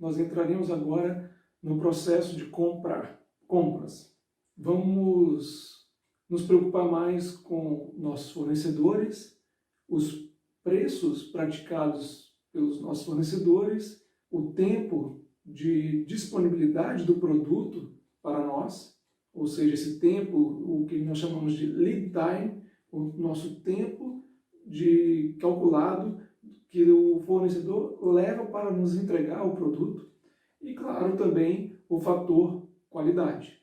nós entraremos agora no processo de compras. Vamos nos preocupar mais com nossos fornecedores, os preços praticados pelos nossos fornecedores, o tempo de disponibilidade do produto para nós, ou seja, esse tempo, o que nós chamamos de lead time, o nosso tempo calculado que o fornecedor leva para nos entregar o produto e, claro, também o fator qualidade.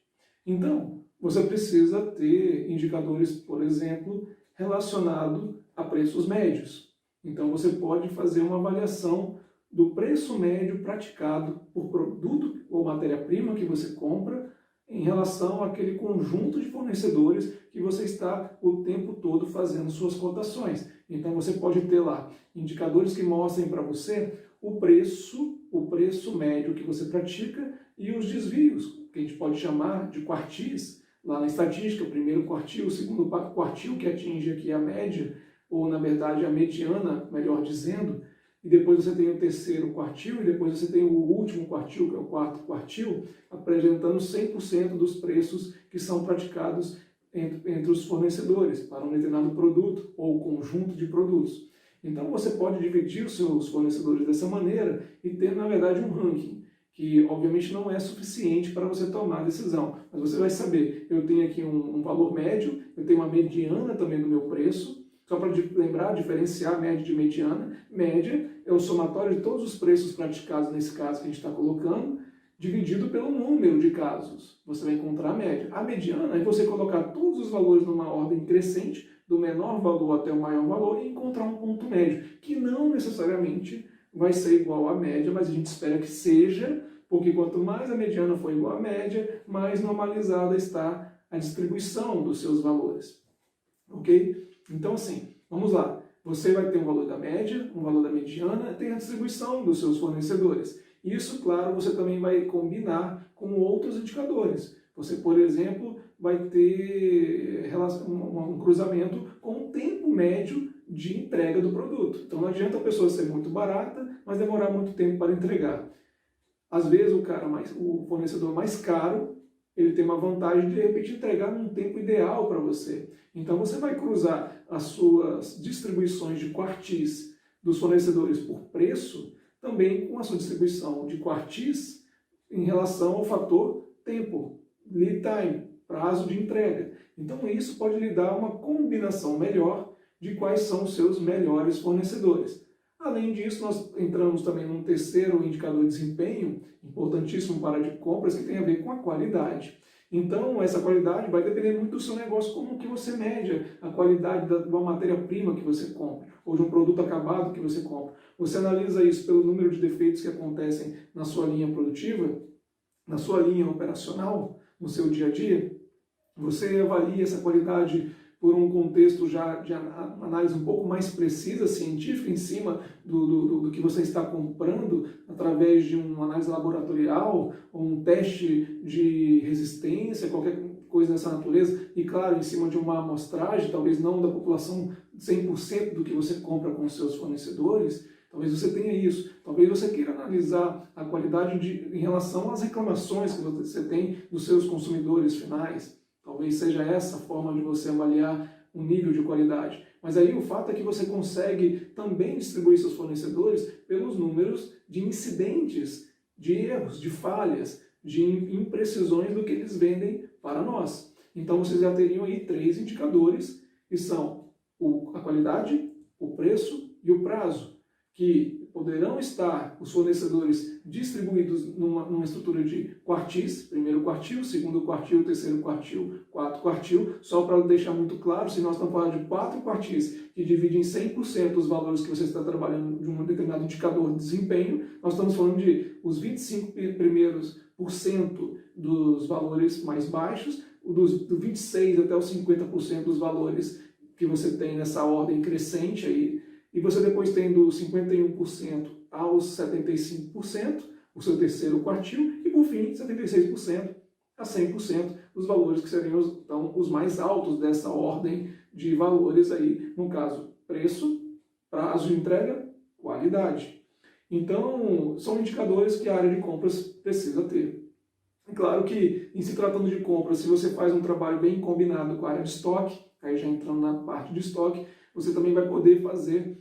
Então, você precisa ter indicadores, por exemplo, relacionados a preços médios. Então, você pode fazer uma avaliação do preço médio praticado por produto ou matéria-prima que você compra em relação àquele conjunto de fornecedores que você está o tempo todo fazendo suas cotações. Então você pode ter lá indicadores que mostrem para você o preço médio que você pratica e os desvios, que a gente pode chamar de quartis, lá na estatística, o primeiro quartil, o segundo quartil que atinge aqui a média, ou na verdade a mediana, melhor dizendo, e depois você tem o terceiro quartil, e depois você tem o último quartil, que é o quarto quartil, apresentando 100% dos preços que são praticados entre os fornecedores para um determinado produto ou conjunto de produtos. Então você pode dividir os seus fornecedores dessa maneira e ter, na verdade, um ranking, que obviamente não é suficiente para você tomar a decisão, mas você vai saber, eu tenho aqui um valor médio, eu tenho uma mediana também do meu preço. Só para lembrar, diferenciar média de mediana. Média é o somatório de todos os preços praticados nesse caso que a gente está colocando, dividido pelo número de casos. Você vai encontrar a média. A mediana é você colocar todos os valores numa ordem crescente, do menor valor até o maior valor, e encontrar um ponto médio, que não necessariamente vai ser igual à média, mas a gente espera que seja, porque quanto mais a mediana for igual à média, mais normalizada está a distribuição dos seus valores. Ok? Então, assim, vamos lá. Você vai ter um valor da média, um valor da mediana, tem a distribuição dos seus fornecedores. Isso, claro, você também vai combinar com outros indicadores. Você, por exemplo, vai ter um cruzamento com o tempo médio de entrega do produto. Então, não adianta a pessoa ser muito barata, mas demorar muito tempo para entregar. Às vezes, o fornecedor mais caro, ele tem uma vantagem de repente entregar num tempo ideal para você. Então você vai cruzar as suas distribuições de quartis dos fornecedores por preço, também com a sua distribuição de quartis em relação ao fator tempo, lead time, prazo de entrega. Então isso pode lhe dar uma combinação melhor de quais são os seus melhores fornecedores. Além disso, nós entramos também num terceiro indicador de desempenho, importantíssimo para de compras, que tem a ver com a qualidade. Então, essa qualidade vai depender muito do seu negócio, como que você mede a qualidade de uma matéria-prima que você compra, ou de um produto acabado que você compra. Você analisa isso pelo número de defeitos que acontecem na sua linha produtiva, na sua linha operacional, no seu dia a dia. Você avalia essa qualidade por um contexto já de análise um pouco mais precisa, científica, em cima do que você está comprando, através de uma análise laboratorial, ou um teste de resistência, qualquer coisa dessa natureza, e claro, em cima de uma amostragem, talvez não da população 100% do que você compra com os seus fornecedores. Talvez você tenha isso. Talvez você queira analisar a qualidade em relação às reclamações que você tem dos seus consumidores finais. Talvez seja essa a forma de você avaliar o nível de qualidade. Mas aí o fato é que você consegue também distribuir seus fornecedores pelos números de incidentes, de erros, de falhas, de imprecisões do que eles vendem para nós. Então vocês já teriam aí 3 indicadores, que são a qualidade, o preço e o prazo, que poderão estar os fornecedores distribuídos numa estrutura de quartis, primeiro quartil, segundo quartil, terceiro quartil, quarto quartil, só para deixar muito claro, se nós estamos falando de 4 quartis que dividem 100% os valores que você está trabalhando de um determinado indicador de desempenho, nós estamos falando de os 25 primeiros por cento dos valores mais baixos, do 26% até os 50% dos valores que você tem nessa ordem crescente aí, e você depois tem do 51% aos 75%, o seu terceiro quartil, e por fim, 76% a 100% dos valores que seriam então, os mais altos dessa ordem de valores aí, no caso, preço, prazo de entrega, qualidade. Então, são indicadores que a área de compras precisa ter. É claro que, em se tratando de compras, se você faz um trabalho bem combinado com a área de estoque, aí já entrando na parte de estoque, você também vai poder fazer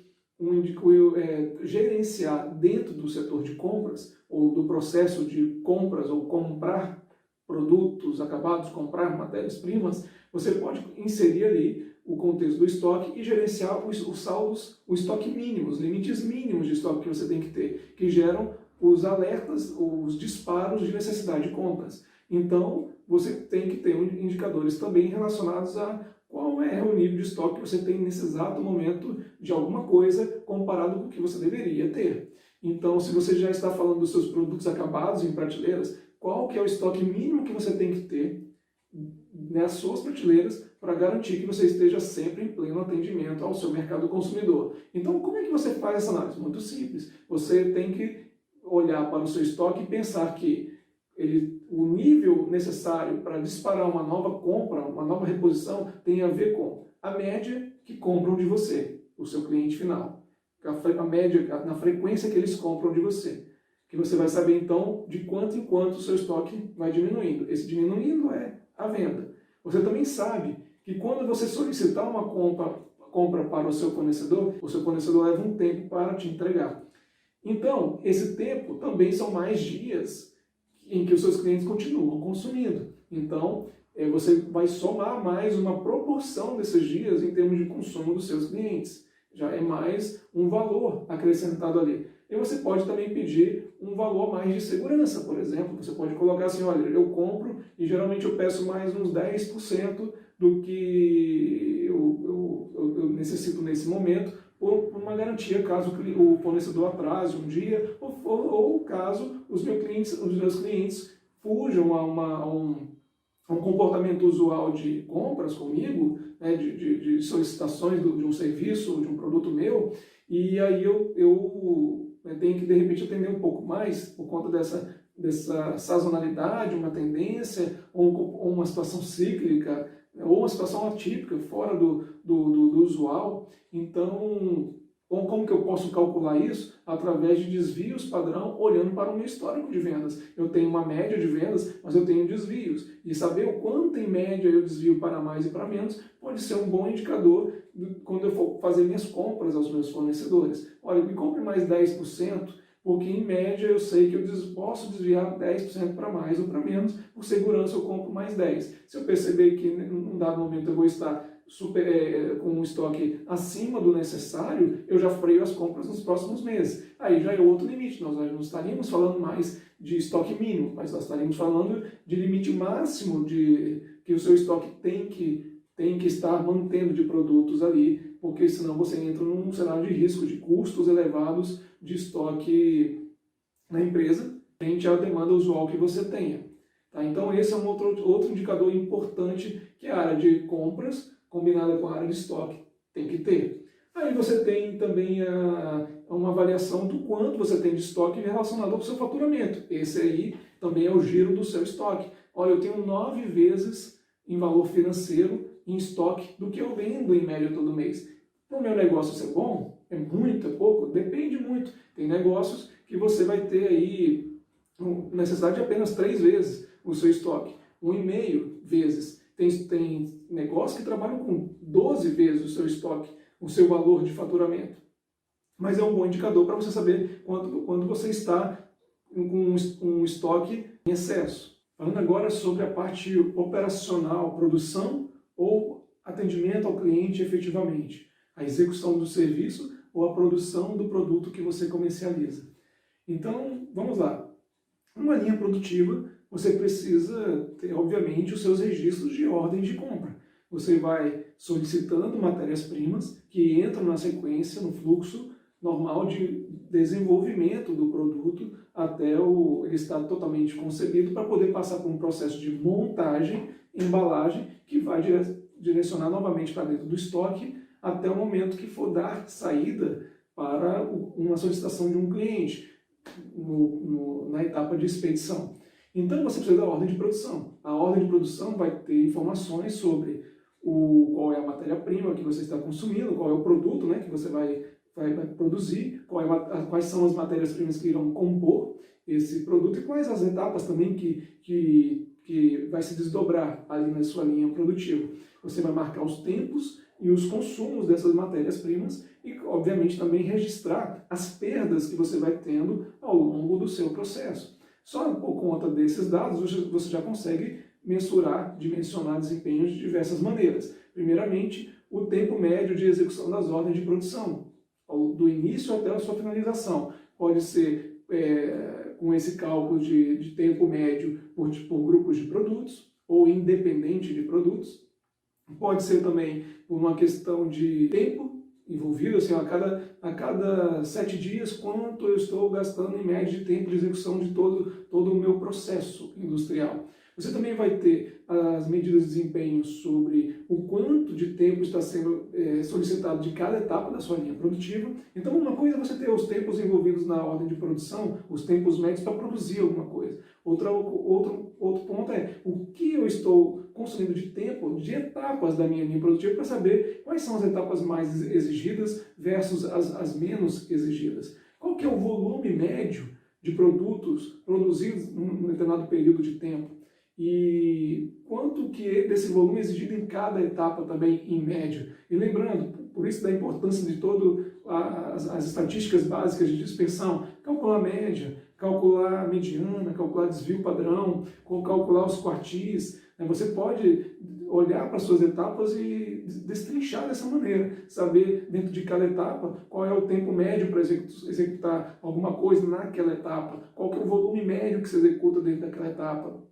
gerenciar dentro do setor de compras, ou do processo de compras, ou comprar produtos acabados, comprar matérias-primas, você pode inserir ali o contexto do estoque e gerenciar os saldos, o estoque mínimo, os limites mínimos de estoque que você tem que ter, que geram os alertas, os disparos de necessidade de compras. Então, você tem que ter indicadores também relacionados a qual é o nível de estoque que você tem nesse exato momento de alguma coisa comparado com o que você deveria ter. Então, se você já está falando dos seus produtos acabados em prateleiras, qual que é o estoque mínimo que você tem que ter nas suas prateleiras para garantir que você esteja sempre em pleno atendimento ao seu mercado consumidor. Então, como é que você faz essa análise? Muito simples. Você tem que olhar para o seu estoque e pensar que o nível necessário para disparar uma nova compra, uma nova reposição, tem a ver com a média que compram de você, o seu cliente final. A média, na frequência que eles compram de você. Que você vai saber, então, de quanto em quanto o seu estoque vai diminuindo. Esse diminuindo é a venda. Você também sabe que quando você solicitar uma compra para o seu fornecedor leva um tempo para te entregar. Então, esse tempo também são mais dias em que os seus clientes continuam consumindo. Então, você vai somar mais uma proporção desses dias em termos de consumo dos seus clientes. Já é mais um valor acrescentado ali. E você pode também pedir um valor mais de segurança, por exemplo. Você pode colocar assim, olha, eu compro e geralmente eu peço mais uns 10% do que eu necessito nesse momento, por uma garantia caso o fornecedor atrase um dia, ou caso os meus clientes fujam a um comportamento usual de compras comigo, né, de solicitações de um serviço, de um produto meu, e aí eu tenho que, de repente, atender um pouco mais por conta dessa sazonalidade, uma tendência, ou uma situação cíclica, ou uma situação atípica, fora do usual. Então, como que eu posso calcular isso? Através de desvios padrão, olhando para o meu histórico de vendas. Eu tenho uma média de vendas, mas eu tenho desvios. E saber o quanto em média eu desvio para mais e para menos pode ser um bom indicador quando eu for fazer minhas compras aos meus fornecedores. Olha, me compre mais 10%, porque em média eu sei que eu posso desviar 10% para mais ou para menos, por segurança eu compro mais 10%. Se eu perceber que em um dado momento eu vou estar com um estoque acima do necessário, eu já freio as compras nos próximos meses. Aí já é outro limite, nós não estaríamos falando mais de estoque mínimo, mas nós estaríamos falando de limite máximo que o seu estoque tem que estar mantendo de produtos ali, porque senão você entra num cenário de risco, de custos elevados de estoque na empresa, frente à demanda usual que você tenha. Tá? Então esse é um outro indicador importante que a área de compras, combinada com a área de estoque, tem que ter. Aí você tem também uma avaliação do quanto você tem de estoque relacionado ao seu faturamento. Esse aí também é o giro do seu estoque. Olha, eu tenho 9 vezes em valor financeiro em estoque do que eu vendo em média todo mês. Para o meu negócio ser bom, é muito, é pouco? Depende muito. Tem negócios que você vai ter aí necessidade de apenas 3 vezes o seu estoque, 1,5 vezes. Tem negócios que trabalham com 12 vezes o seu estoque, o seu valor de faturamento. Mas é um bom indicador para você saber quando você está com um estoque em excesso. Falando agora sobre a parte operacional, produção ou atendimento ao cliente efetivamente. A execução do serviço ou a produção do produto que você comercializa. Então, vamos lá. Uma linha produtiva, você precisa ter, obviamente, os seus registros de ordem de compra. Você vai solicitando matérias-primas que entram na sequência, no fluxo normal de desenvolvimento do produto até ele estar totalmente concebido para poder passar por um processo de montagem, embalagem, que vai direcionar novamente para dentro do estoque até o momento que for dar saída para uma solicitação de um cliente na etapa de expedição. Então você precisa da ordem de produção. A ordem de produção vai ter informações sobre qual é a matéria-prima que você está consumindo, qual é o produto, né, que você vai vai produzir, quais são as matérias-primas que irão compor esse produto e quais as etapas também que vai se desdobrar ali na sua linha produtiva. Você vai marcar os tempos e os consumos dessas matérias-primas e, obviamente, também registrar as perdas que você vai tendo ao longo do seu processo. Só por conta desses dados, você já consegue mensurar, dimensionar desempenhos de diversas maneiras. Primeiramente, o tempo médio de execução das ordens de produção, do início até a sua finalização. Pode ser com esse cálculo de tempo médio por grupos de produtos, ou independente de produtos. Pode ser também por uma questão de tempo envolvido, assim, a cada 7 dias, quanto eu estou gastando em média de tempo de execução de todo o meu processo industrial. Você também vai ter as medidas de desempenho sobre o quanto de tempo está sendo solicitado de cada etapa da sua linha produtiva. Então, uma coisa é você ter os tempos envolvidos na ordem de produção, os tempos médios para produzir alguma coisa. Outro ponto é o que eu estou consumindo de tempo, de etapas da minha linha produtiva, para saber quais são as etapas mais exigidas versus as menos exigidas. Qual que é o volume médio de produtos produzidos num determinado período de tempo? E quanto que é desse volume exigido em cada etapa também, em média. E lembrando, por isso da importância de todas as estatísticas básicas de dispersão, calcular a média, calcular a mediana, calcular desvio padrão, calcular os quartis. Você pode olhar para suas etapas e destrinchar dessa maneira, saber dentro de cada etapa qual é o tempo médio para executar alguma coisa naquela etapa, qual que é o volume médio que se executa dentro daquela etapa.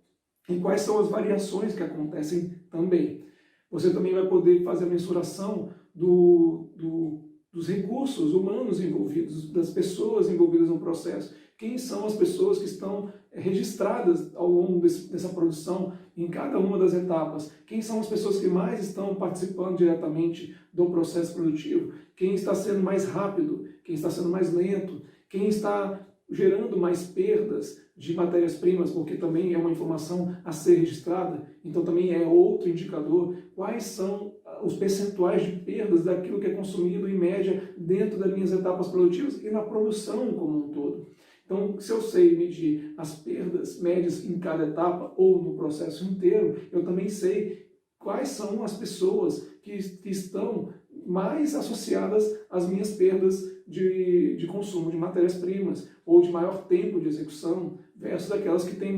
E quais são as variações que acontecem também. Você também vai poder fazer a mensuração dos recursos humanos envolvidos, das pessoas envolvidas no processo. Quem são as pessoas que estão registradas ao longo dessa produção em cada uma das etapas? Quem são as pessoas que mais estão participando diretamente do processo produtivo? Quem está sendo mais rápido? Quem está sendo mais lento? Quem está gerando mais perdas de matérias-primas, porque também é uma informação a ser registrada, então também é outro indicador. Quais são os percentuais de perdas daquilo que é consumido em média dentro das minhas etapas produtivas e na produção como um todo. Então, se eu sei medir as perdas médias em cada etapa ou no processo inteiro, eu também sei quais são as pessoas que estão mais associadas às minhas perdas de consumo de matérias-primas ou de maior tempo de execução versus aquelas que têm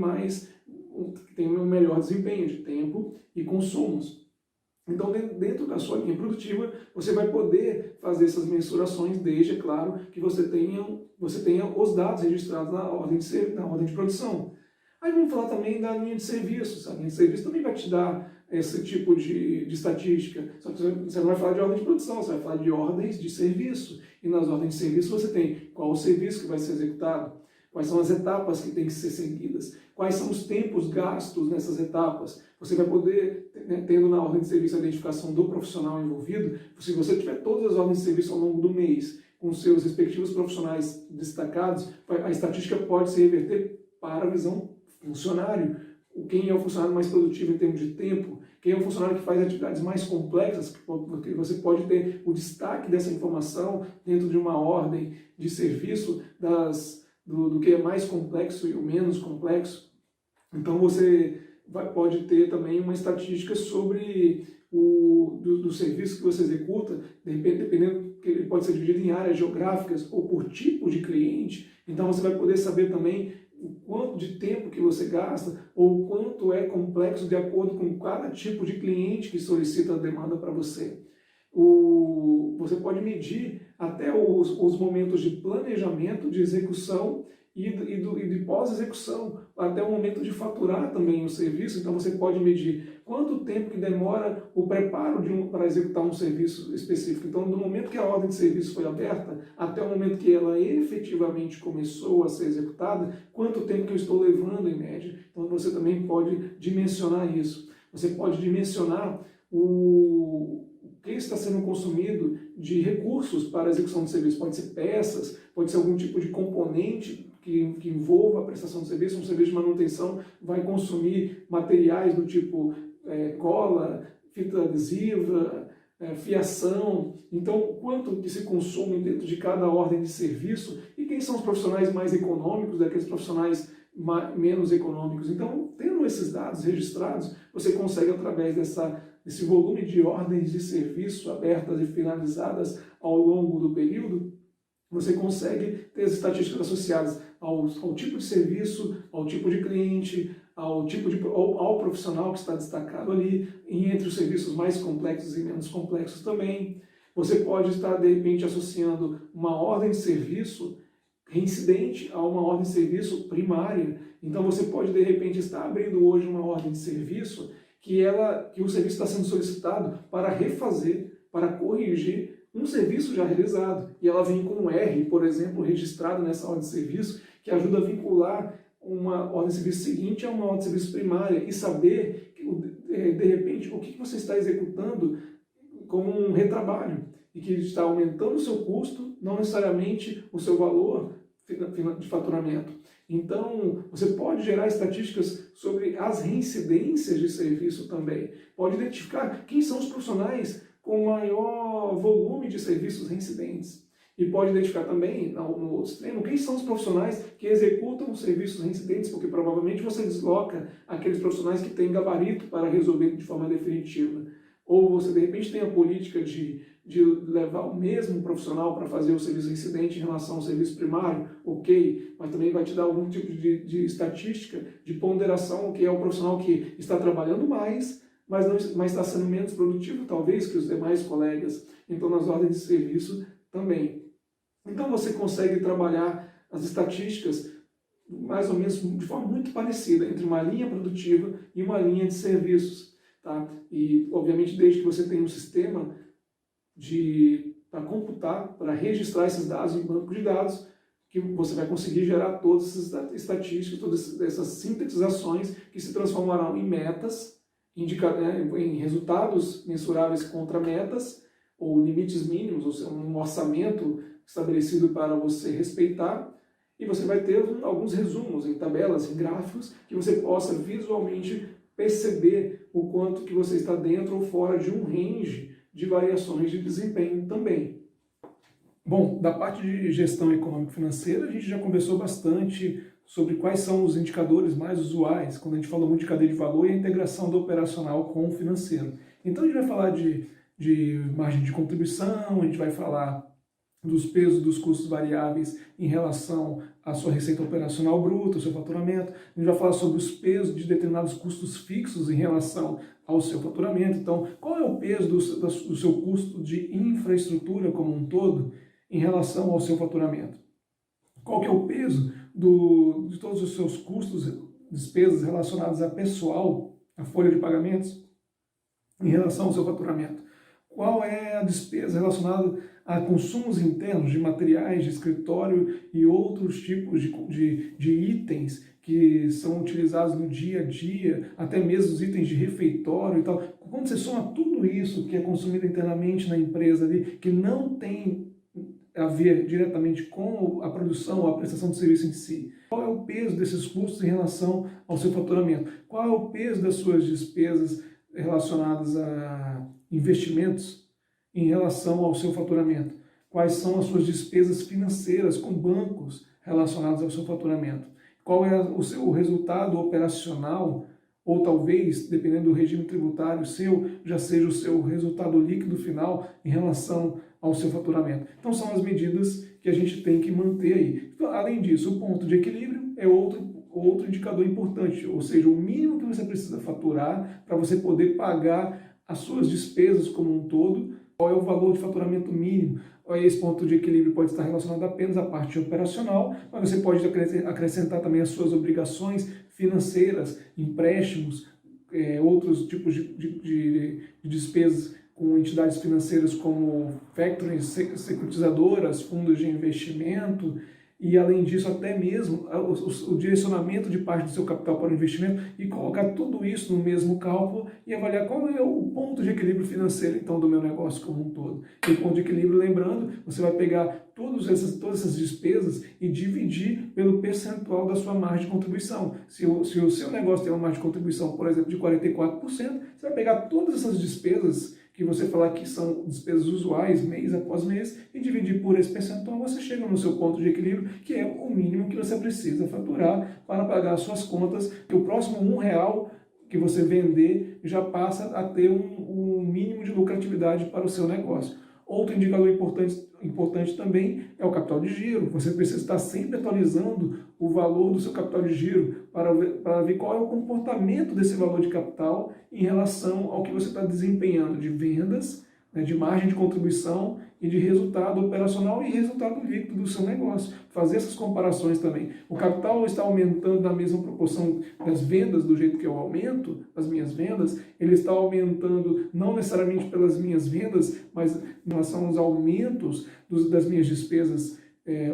um melhor desempenho de tempo e consumos. Então, dentro da sua linha produtiva, você vai poder fazer essas mensurações, desde, é claro, que você tenha os dados registrados na ordem de produção. Aí vamos falar também da linha de serviços. A linha de serviços também vai te dar esse tipo de estatística. Só que você não vai falar de ordem de produção, você vai falar de ordens de serviço. E nas ordens de serviço você tem qual o serviço que vai ser executado, quais são as etapas que têm que ser seguidas, quais são os tempos gastos nessas etapas. Você vai poder, tendo na ordem de serviço a identificação do profissional envolvido, se você tiver todas as ordens de serviço ao longo do mês, com seus respectivos profissionais destacados, a estatística pode se reverter para a visão funcionário. Quem é o funcionário mais produtivo em termos de tempo, quem é o funcionário que faz atividades mais complexas, porque você pode ter o destaque dessa informação dentro de uma ordem de serviço do que é mais complexo e o menos complexo. Então você pode ter também uma estatística sobre do serviço que você executa, dependendo que ele pode ser dividido em áreas geográficas ou por tipo de cliente. Então você vai poder saber também o quanto de tempo que você gasta ou o quanto é complexo de acordo com cada tipo de cliente que solicita a demanda para você. Você pode medir até os momentos de planejamento, de execução e de pós-execução, até o momento de faturar também o serviço. Então você pode medir quanto tempo que demora o preparo para executar um serviço específico. Então, do momento que a ordem de serviço foi aberta até o momento que ela efetivamente começou a ser executada, quanto tempo que eu estou levando em média. Então você também pode dimensionar isso. Você pode dimensionar o que está sendo consumido de recursos para a execução de serviço. Pode ser peças, pode ser algum tipo de componente que envolva a prestação de serviço. Um serviço de manutenção vai consumir materiais do tipo cola, fita adesiva, fiação. Então, quanto que se consome dentro de cada ordem de serviço e quem são os profissionais mais econômicos daqueles profissionais menos econômicos. Então, tendo esses dados registrados, você consegue, através desse volume de ordens de serviço abertas e finalizadas ao longo do período, você consegue ter as estatísticas associadas ao tipo de serviço, ao tipo de cliente, ao profissional que está destacado ali, e entre os serviços mais complexos e menos complexos também. Você pode estar, de repente, associando uma ordem de serviço reincidente a uma ordem de serviço primária. Então você pode, de repente, estar abrindo hoje uma ordem de serviço que o serviço está sendo solicitado para refazer, para corrigir um serviço já realizado. E ela vem com um R, por exemplo, registrado nessa ordem de serviço, que ajuda a vincular uma ordem de serviço seguinte a uma ordem de serviço primária e saber, de repente, o que você está executando como um retrabalho e que está aumentando o seu custo, não necessariamente o seu valor de faturamento. Então, você pode gerar estatísticas sobre as reincidências de serviço também. Pode identificar quem são os profissionais com maior volume de serviços reincidentes. E pode identificar também, no outro extremo, quem são os profissionais que executam os serviços reincidentes, porque provavelmente você desloca aqueles profissionais que têm gabarito para resolver de forma definitiva. Ou você, de repente, tem a política de levar o mesmo profissional para fazer o serviço reincidente em relação ao serviço primário, ok, mas também vai te dar algum tipo de estatística, de ponderação, que é o profissional que está trabalhando mais, mas está sendo menos produtivo, talvez, que os demais colegas. Então, nas ordens de serviço também. Então, você consegue trabalhar as estatísticas mais ou menos de forma muito parecida entre uma linha produtiva e uma linha de serviços. Tá? E, obviamente, desde que você tenha um sistema para computar, para registrar esses dados em banco de dados, que você vai conseguir gerar todas essas estatísticas, todas essas sintetizações que se transformarão em metas, em resultados mensuráveis contra metas, ou limites mínimos, ou seja, um orçamento estabelecido para você respeitar, e você vai ter alguns resumos em tabelas, em gráficos, que você possa visualmente perceber o quanto que você está dentro ou fora de um range de variações de desempenho também. Bom, da parte de gestão econômico-financeira, a gente já conversou bastante sobre quais são os indicadores mais usuais, quando a gente fala muito de cadeia de valor e a integração do operacional com o financeiro. Então a gente vai falar de margem de contribuição, a gente vai falar dos pesos dos custos variáveis em relação à sua receita operacional bruta, ao seu faturamento. A gente vai falar sobre os pesos de determinados custos fixos em relação ao seu faturamento. Então, qual é o peso do seu custo de infraestrutura como um todo em relação ao seu faturamento? Qual que é o peso de todos os seus custos, despesas relacionadas a pessoal, a folha de pagamentos, em relação ao seu faturamento? Qual é a despesa relacionada a consumos internos de materiais de escritório e outros tipos de itens que são utilizados no dia a dia, até mesmo os itens de refeitório e tal. Quando você soma tudo isso que é consumido internamente na empresa ali, que não tem a ver diretamente com a produção ou a prestação de serviço em si, qual é o peso desses custos em relação ao seu faturamento? Qual é o peso das suas despesas relacionadas a investimentos em relação ao seu faturamento? Quais são as suas despesas financeiras com bancos relacionadas ao seu faturamento? Qual é o seu resultado operacional, ou talvez, dependendo do regime tributário seu, já seja o seu resultado líquido final em relação ao seu faturamento. Então são as medidas que a gente tem que manter aí. Além disso, o ponto de equilíbrio é outro indicador importante, ou seja, o mínimo que você precisa faturar para você poder pagar as suas despesas como um todo. Qual é o valor de faturamento mínimo? Esse ponto de equilíbrio pode estar relacionado apenas à parte operacional, mas você pode acrescentar também as suas obrigações financeiras, empréstimos, outros tipos de despesas com entidades financeiras como factoring, securitizadoras, fundos de investimento, e além disso até mesmo o direcionamento de parte do seu capital para o investimento, e colocar tudo isso no mesmo cálculo e avaliar qual é o ponto de equilíbrio financeiro então do meu negócio como um todo. E o ponto de equilíbrio, lembrando, você vai pegar todas essas despesas e dividir pelo percentual da sua margem de contribuição. Se o seu negócio tem uma margem de contribuição, por exemplo, de 44%, você vai pegar todas essas despesas que você falar que são despesas usuais, mês após mês, e dividir por esse percentual, você chega no seu ponto de equilíbrio, que é o mínimo que você precisa faturar para pagar as suas contas, que o próximo R$1 que você vender já passa a ter um mínimo de lucratividade para o seu negócio. Outro indicador importante também é o capital de giro. Você precisa estar sempre atualizando o valor do seu capital de giro para ver qual é o comportamento desse valor de capital em relação ao que você está desempenhando de vendas, né, de margem de contribuição e de resultado operacional e resultado líquido do seu negócio. Fazer essas comparações também. O capital está aumentando na mesma proporção das vendas, do jeito que eu aumento as minhas vendas, ele está aumentando não necessariamente pelas minhas vendas, mas em relação aos aumentos das minhas despesas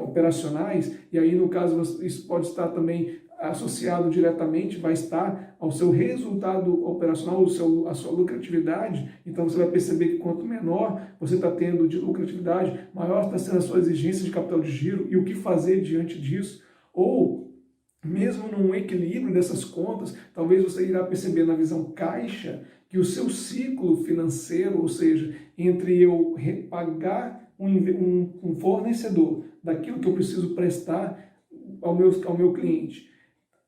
operacionais, e aí no caso isso pode estar também associado diretamente, vai estar ao seu resultado operacional, à sua lucratividade. Então você vai perceber que quanto menor você está tendo de lucratividade, maior está sendo a sua exigência de capital de giro e o que fazer diante disso. Ou mesmo num equilíbrio dessas contas, talvez você irá perceber na visão caixa que o seu ciclo financeiro, ou seja, entre eu pagar um fornecedor daquilo que eu preciso prestar ao meu cliente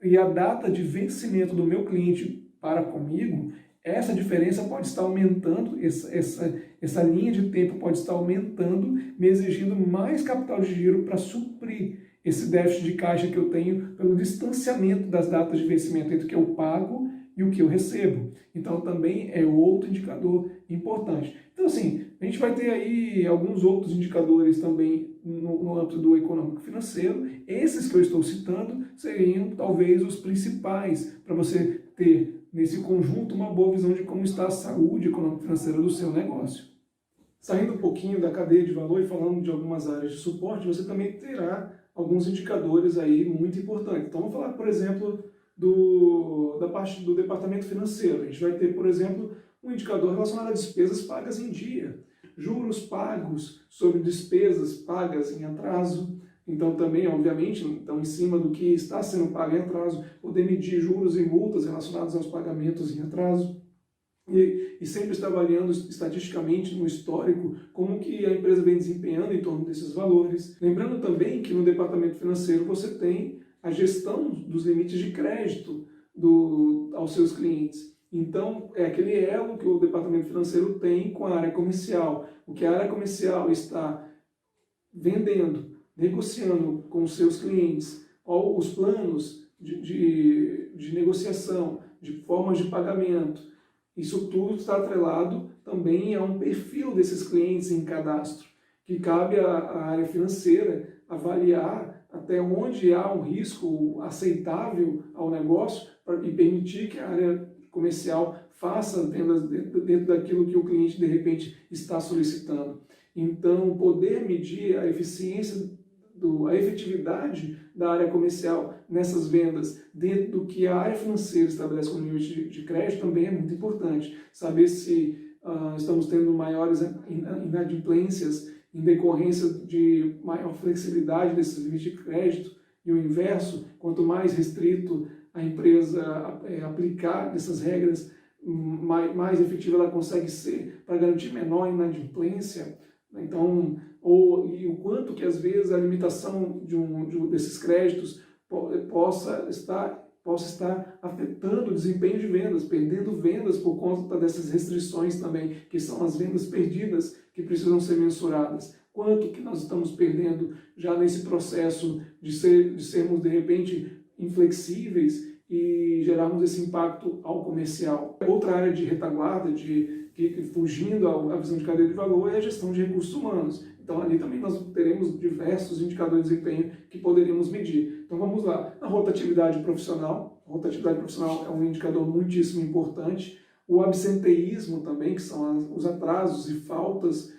e a data de vencimento do meu cliente para comigo, essa diferença pode estar aumentando, essa linha de tempo pode estar aumentando, me exigindo mais capital de giro para suprir esse déficit de caixa que eu tenho pelo distanciamento das datas de vencimento entre o que eu pago e o que eu recebo. Então também é outro indicador importante. Então assim, a gente vai ter aí alguns outros indicadores também no âmbito do econômico financeiro. Esses que eu estou citando seriam talvez os principais para você ter nesse conjunto uma boa visão de como está a saúde econômica financeira do seu negócio. Saindo um pouquinho da cadeia de valor e falando de algumas áreas de suporte, você também terá alguns indicadores aí muito importantes. Então vamos falar, por exemplo, da parte do departamento financeiro. A gente vai ter, por exemplo, um indicador relacionado a despesas pagas em dia, juros pagos sobre despesas pagas em atraso. Então também, obviamente, em cima do que está sendo pago em atraso, poder medir juros e multas relacionados aos pagamentos em atraso. E sempre está avaliando estatisticamente no histórico como que a empresa vem desempenhando em torno desses valores. Lembrando também que no departamento financeiro você tem a gestão dos limites de crédito aos seus clientes. Então, é aquele elo que o departamento financeiro tem com a área comercial. O que a área comercial está vendendo, negociando com os seus clientes, ou os planos de negociação, de formas de pagamento. Isso tudo está atrelado também a um perfil desses clientes em cadastro, que cabe à área financeira avaliar até onde há um risco aceitável ao negócio e permitir que a área comercial faça vendas dentro daquilo que o cliente de repente está solicitando. Então, poder medir a eficiência, a efetividade da área comercial nessas vendas dentro do que a área financeira estabelece como limite de crédito também é muito importante. Saber se estamos tendo maiores inadimplências em decorrência de maior flexibilidade desses limites de crédito e o inverso, quanto mais restrito a empresa aplicar essas regras, mais efetiva ela consegue ser para garantir menor inadimplência. Então, e o quanto que às vezes a limitação desses créditos possa estar afetando o desempenho de vendas, perdendo vendas por conta dessas restrições também, que são as vendas perdidas que precisam ser mensuradas. Quanto que nós estamos perdendo já nesse processo de sermos de repente inflexíveis e gerarmos esse impacto ao comercial. Outra área de retaguarda, fugindo à visão de cadeia de valor, é a gestão de recursos humanos. Então ali também nós teremos diversos indicadores de desempenho que poderíamos medir. Então vamos lá. A rotatividade profissional. A rotatividade profissional é um indicador muitíssimo importante. O absenteísmo também, que são os atrasos e faltas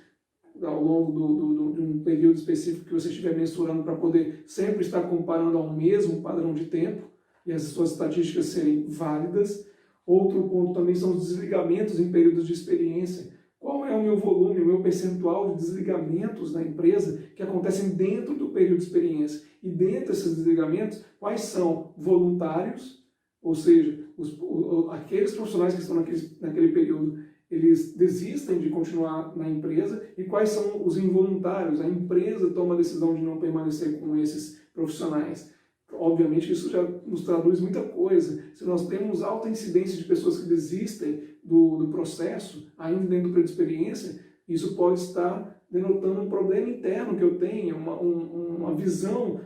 ao longo de um período específico que você estiver mensurando para poder sempre estar comparando ao mesmo padrão de tempo e as suas estatísticas serem válidas. Outro ponto também são os desligamentos em períodos de experiência. Qual é o meu volume, o meu percentual de desligamentos na empresa que acontecem dentro do período de experiência? E dentro desses desligamentos, quais são voluntários, ou seja, aqueles profissionais que estão naquele período eles desistem de continuar na empresa e quais são os involuntários. A empresa toma a decisão de não permanecer com esses profissionais. Obviamente isso já nos traduz muita coisa. Se nós temos alta incidência de pessoas que desistem do processo, ainda dentro do período de experiência, isso pode estar denotando um problema interno que eu tenho, uma visão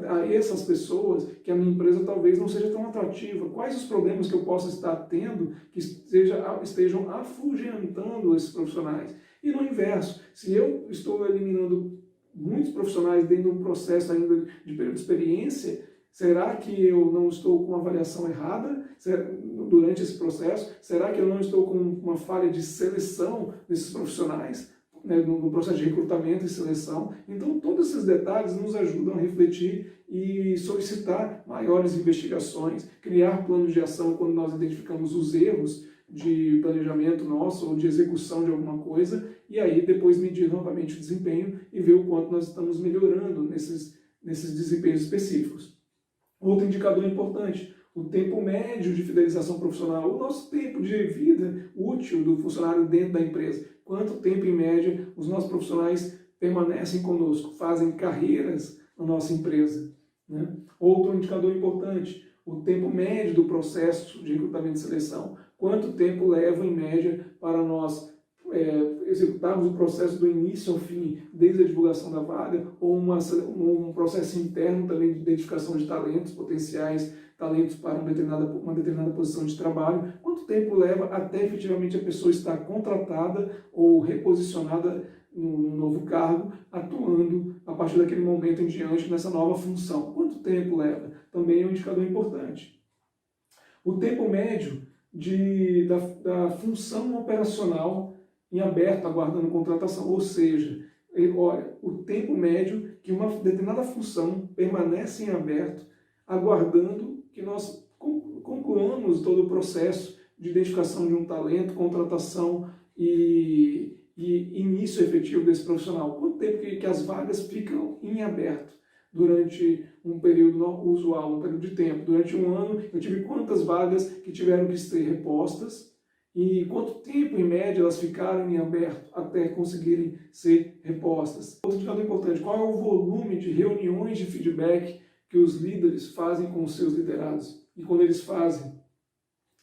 a essas pessoas que a minha empresa talvez não seja tão atrativa. Quais os problemas que eu possa estar tendo que estejam afugentando esses profissionais? E no inverso, se eu estou eliminando muitos profissionais dentro de um processo ainda de período de experiência, será que eu não estou com uma avaliação errada durante esse processo? Será que eu não estou com uma falha de seleção desses profissionais, né, no processo de recrutamento e seleção? Então, todos esses detalhes nos ajudam a refletir e solicitar maiores investigações, criar planos de ação quando nós identificamos os erros de planejamento nosso ou de execução de alguma coisa, e aí depois medir novamente o desempenho e ver o quanto nós estamos melhorando nesses desempenhos específicos. Outro indicador importante, o tempo médio de fidelização profissional, o nosso tempo de vida útil do funcionário dentro da empresa. Quanto tempo, em média, os nossos profissionais permanecem conosco, fazem carreiras na nossa empresa, né? Outro indicador importante, o tempo médio do processo de recrutamento e seleção. Quanto tempo leva, em média, para nós executarmos o processo do início ao fim, desde a divulgação da vaga, ou um processo interno também de identificação de talentos, potenciais talentos para uma determinada posição de trabalho. Quanto tempo leva até efetivamente a pessoa estar contratada ou reposicionada num novo cargo, atuando a partir daquele momento em diante nessa nova função? Quanto tempo leva? Também é um indicador importante. O tempo médio da função operacional em aberto, aguardando contratação, ou seja, olha, o tempo médio que uma determinada função permanece em aberto, aguardando que nós concluamos todo o processo de identificação de um talento, contratação e início efetivo desse profissional. Quanto tempo que as vagas ficam em aberto durante um período usual, um período de tempo? Durante um ano, eu tive quantas vagas que tiveram que ser repostas e quanto tempo, em média, elas ficaram em aberto até conseguirem ser repostas. Outro indicador importante, qual é o volume de reuniões de feedback que os líderes fazem com os seus liderados? E quando eles fazem,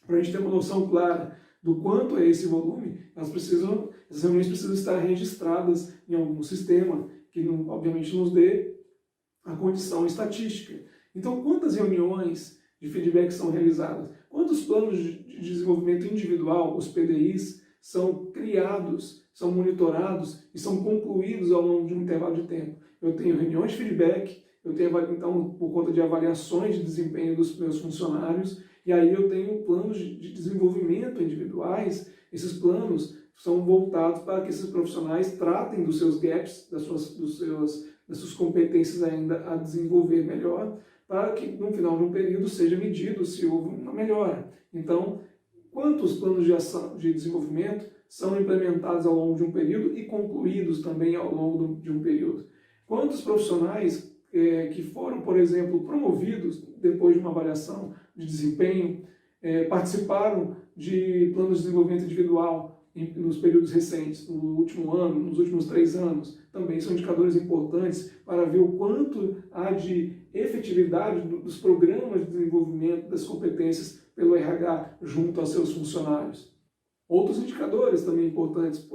para a gente ter uma noção clara do quanto é esse volume, essas reuniões precisam estar registradas em algum sistema que, obviamente, nos dê a condição estatística. Então, quantas reuniões de feedback são realizadas? Quantos planos de desenvolvimento individual, os PDIs, são criados, são monitorados e são concluídos ao longo de um intervalo de tempo? Eu tenho reuniões de feedback, eu tenho, então, por conta de avaliações de desempenho dos meus funcionários, e aí eu tenho planos de desenvolvimento individuais. Esses planos são voltados para que esses profissionais tratem dos seus gaps, das suas competências ainda a desenvolver melhor, para que no final de um período seja medido se houve uma melhora. Então, quantos planos de ação de desenvolvimento são implementados ao longo de um período e concluídos também ao longo de um período? Quantos profissionais que foram, por exemplo, promovidos depois de uma avaliação de desempenho, participaram de planos de desenvolvimento individual nos períodos recentes, no último ano, nos últimos 3 anos? Também são indicadores importantes para ver o quanto há de efetividade dos programas de desenvolvimento das competências pelo RH junto aos seus funcionários. Outros indicadores também importantes,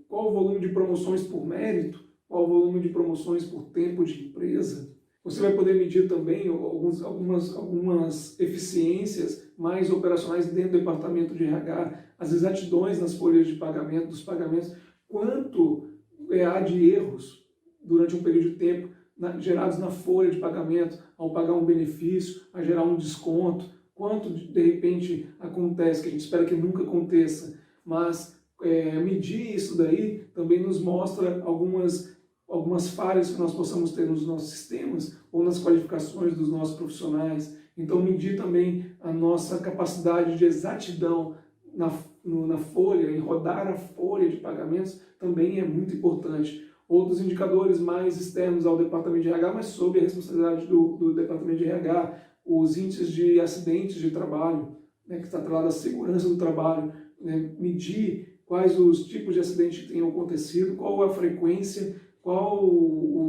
qual o volume de promoções por mérito, qual o volume de promoções por tempo de empresa. Você vai poder medir também algumas eficiências mais operacionais dentro do departamento de RH, as exatidões nas folhas de pagamento, dos pagamentos, quanto há de erros durante um período de tempo gerados na folha de pagamento, ao pagar um benefício, a gerar um desconto, quanto de repente acontece, que a gente espera que nunca aconteça, mas medir isso daí também nos mostra algumas falhas que nós possamos ter nos nossos sistemas ou nas qualificações dos nossos profissionais. Então, medir também a nossa capacidade de exatidão na folha, em rodar a folha de pagamentos, também é muito importante. Outros indicadores mais externos ao departamento de RH, mas sob a responsabilidade do departamento de RH, os índices de acidentes de trabalho, né, que está atrelado à segurança do trabalho, né, medir quais os tipos de acidente que tenham acontecido, qual a frequência, qual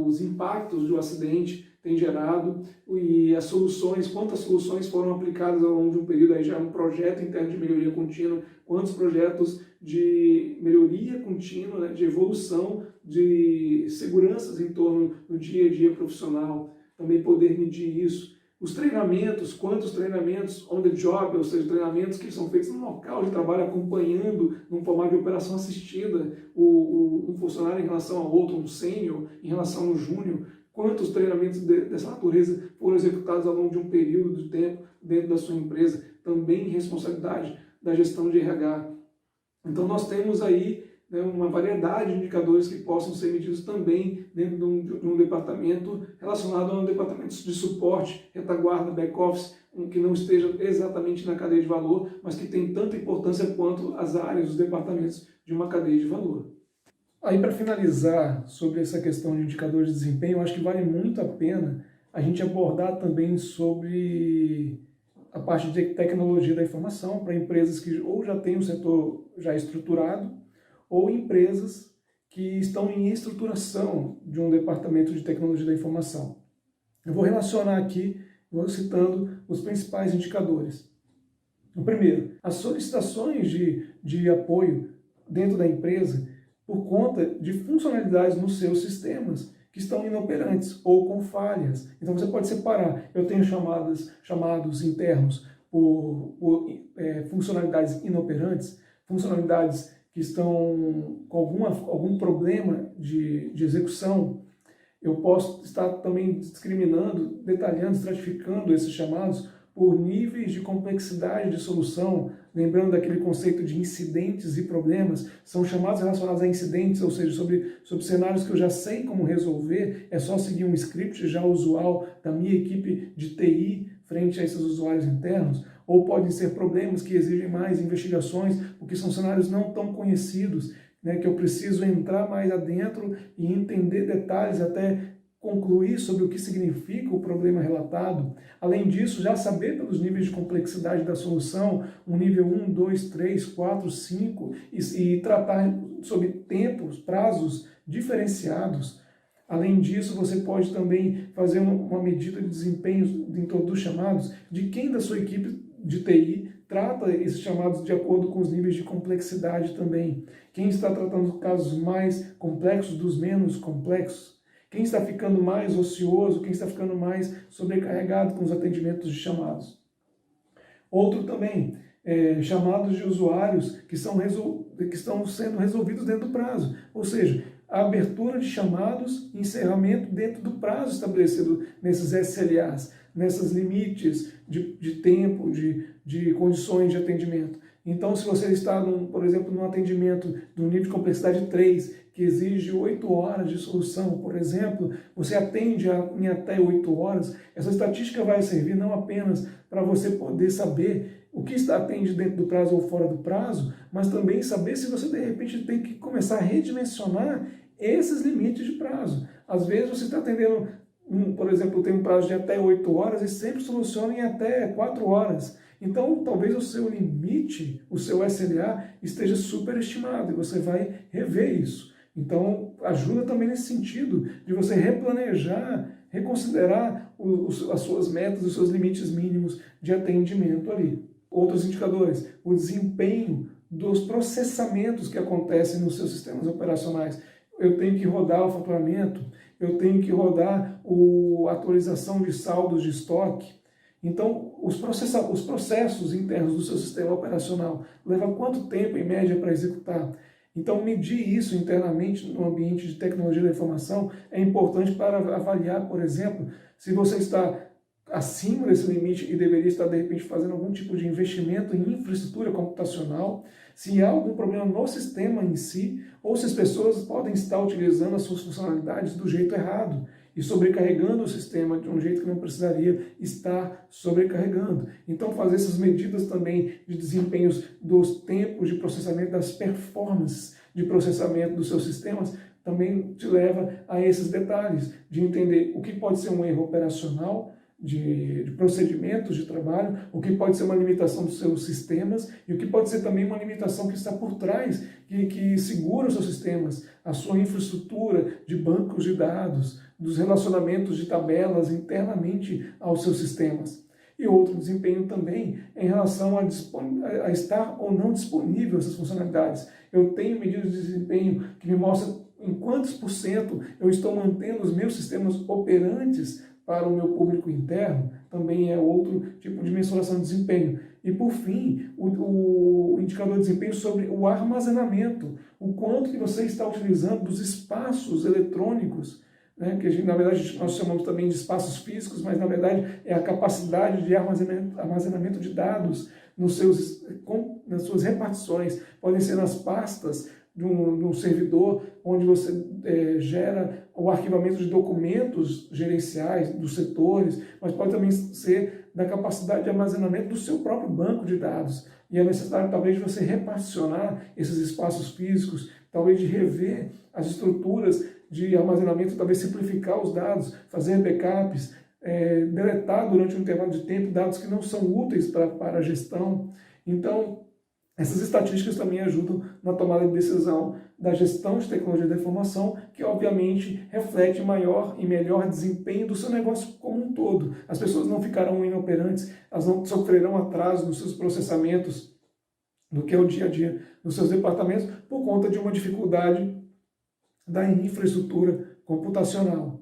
os impactos do acidente tem gerado e as soluções, quantas soluções foram aplicadas ao longo de um período, aí já é um projeto interno de melhoria contínua, quantos projetos de melhoria contínua, né, de evolução, de seguranças em torno do dia a dia profissional, também poder medir isso. Os treinamentos, quantos treinamentos on the job, ou seja, treinamentos que são feitos no local de trabalho, acompanhando num formato de operação assistida um funcionário em relação ao outro, um sênior em relação ao júnior, quantos treinamentos dessa natureza foram executados ao longo de um período de tempo dentro da sua empresa, também responsabilidade da gestão de RH. Então nós temos aí, né, uma variedade de indicadores que possam ser medidos também dentro de um departamento relacionado a um departamento de suporte, retaguarda, back-office, que não esteja exatamente na cadeia de valor, mas que tem tanta importância quanto as áreas, os departamentos de uma cadeia de valor. Aí, para finalizar sobre essa questão de indicadores de desempenho, eu acho que vale muito a pena a gente abordar também sobre a parte de tecnologia da informação para empresas que ou já têm um setor já estruturado ou empresas que estão em estruturação de um departamento de tecnologia da informação. Eu vou relacionar aqui, vou citando os principais indicadores. O primeiro, as solicitações de apoio dentro da empresa por conta de funcionalidades nos seus sistemas que estão inoperantes ou com falhas. Então você pode separar, eu tenho chamados internos por funcionalidades inoperantes, funcionalidades que estão com algum problema de execução. Eu posso estar também discriminando, detalhando, estratificando esses chamados por níveis de complexidade de solução, lembrando daquele conceito de incidentes e problemas, são chamados relacionados a incidentes, ou seja, sobre cenários que eu já sei como resolver, é só seguir um script já usual da minha equipe de TI frente a esses usuários internos, ou podem ser problemas que exigem mais investigações, porque são cenários não tão conhecidos, né, que eu preciso entrar mais adentro e entender detalhes até concluir sobre o que significa o problema relatado. Além disso, já saber pelos níveis de complexidade da solução, um nível 1, 2, 3, 4, 5, e tratar sobre tempos, prazos diferenciados. Além disso, você pode também fazer uma medida de desempenho em torno dos chamados, de quem da sua equipe de TI trata esses chamados de acordo com os níveis de complexidade também. Quem está tratando casos mais complexos dos menos complexos. Quem está ficando mais ocioso, quem está ficando mais sobrecarregado com os atendimentos de chamados. Outro também, chamados de usuários que estão sendo resolvidos dentro do prazo. Ou seja, a abertura de chamados e encerramento dentro do prazo estabelecido nesses SLAs, nesses limites de tempo, de condições de atendimento. Então, se você está, por exemplo, num atendimento do nível de complexidade 3, que exige 8 horas de solução, por exemplo, você atende em até 8 horas, essa estatística vai servir não apenas para você poder saber o que atende dentro do prazo ou fora do prazo, mas também saber se você, de repente, tem que começar a redimensionar esses limites de prazo. Às vezes você está atendendo, por exemplo, tem um prazo de até 8 horas e sempre soluciona em até 4 horas. Então, talvez o seu limite, o seu SLA, esteja superestimado e você vai rever isso. Então, ajuda também nesse sentido de você replanejar, reconsiderar as suas metas, os seus limites mínimos de atendimento ali. Outros indicadores, o desempenho dos processamentos que acontecem nos seus sistemas operacionais. Eu tenho que rodar o faturamento, eu tenho que rodar a atualização de saldos de estoque. Então, os processos internos do seu sistema operacional levam quanto tempo, em média, para executar? Então, medir isso internamente no ambiente de tecnologia da informação é importante para avaliar, por exemplo, se você está acima desse limite e deveria estar, de repente, fazendo algum tipo de investimento em infraestrutura computacional, se há algum problema no sistema em si, ou se as pessoas podem estar utilizando as suas funcionalidades do jeito errado e sobrecarregando o sistema de um jeito que não precisaria estar sobrecarregando. Então, fazer essas medidas também de desempenhos dos tempos de processamento, das performances de processamento dos seus sistemas, também te leva a esses detalhes de entender o que pode ser um erro operacional, de procedimentos de trabalho, o que pode ser uma limitação dos seus sistemas e o que pode ser também uma limitação que está por trás, que segura os seus sistemas, a sua infraestrutura de bancos de dados, dos relacionamentos de tabelas internamente aos seus sistemas. E outro desempenho também em relação a estar ou não disponível essas funcionalidades. Eu tenho medidas de desempenho que me mostram em quantos por cento eu estou mantendo os meus sistemas operantes para o meu público interno, também é outro tipo de mensuração de desempenho. E por fim, o indicador de desempenho sobre o armazenamento, o quanto que você está utilizando dos espaços eletrônicos, né, que na verdade nós chamamos também de espaços físicos, mas na verdade é a capacidade de armazenamento de dados nas suas repartições, podem ser nas pastas de um servidor, onde você gera o arquivamento de documentos gerenciais dos setores, mas pode também ser da capacidade de armazenamento do seu próprio banco de dados. E é necessário talvez de você reparticionar esses espaços físicos, talvez de rever as estruturas de armazenamento, talvez simplificar os dados, fazer backups, deletar durante um intervalo de tempo dados que não são úteis para a gestão. Então, essas estatísticas também ajudam na tomada de decisão da gestão de tecnologia da informação, que obviamente reflete maior e melhor desempenho do seu negócio como um todo. As pessoas não ficarão inoperantes, elas não sofrerão atraso nos seus processamentos, no que é o dia a dia nos seus departamentos, por conta de uma dificuldade da infraestrutura computacional.